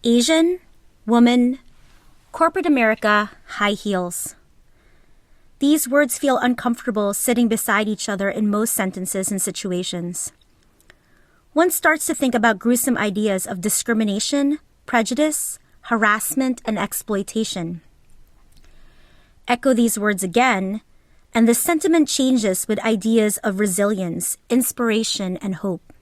Asian, woman, corporate America, high heels. These words feel uncomfortable sitting beside each other in most sentences and situations. One starts to think about gruesome ideas of discrimination, prejudice, harassment, and exploitation. Echo these words again, and the sentiment changes with ideas of resilience, inspiration, and hope.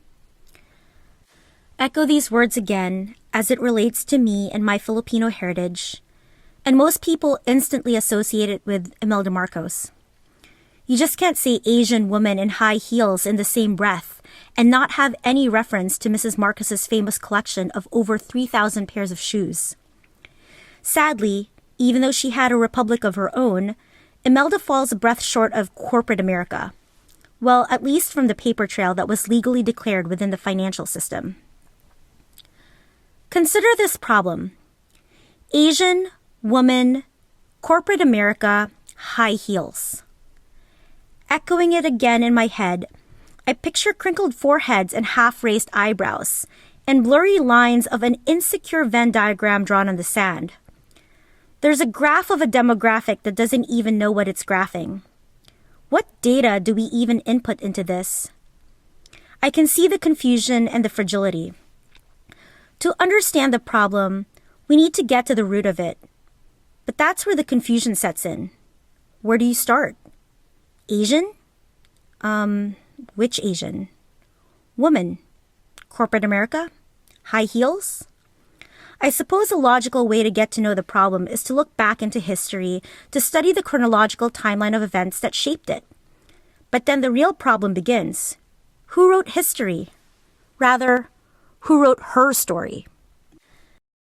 Echo these words again as it relates to me and my Filipino heritage, and most people instantly associate it with Imelda Marcos. You just can't say Asian woman in high heels in the same breath and not have any reference to Mrs. Marcos's famous collection of over 3,000 pairs of shoes. Sadly, even though she had a republic of her own, Imelda falls a breath short of corporate America. Well, at least from the paper trail that was legally declared within the financial system. Consider this problem. Asian, woman, corporate America, high heels. Echoing it again in my head, I picture crinkled foreheads and half-raised eyebrows, and blurry lines of an insecure Venn diagram drawn on the sand. There's a graph of a demographic that doesn't even know what it's graphing. What data do we even input into this? I can see the confusion and the fragility. To understand the problem, we need to get to the root of it. But that's where the confusion sets in. Where do you start? Asian? Which Asian? Woman? Corporate America? High heels? I suppose a logical way to get to know the problem is to look back into history to study the chronological timeline of events that shaped it. But then the real problem begins. Who wrote history? Rather, who wrote her story?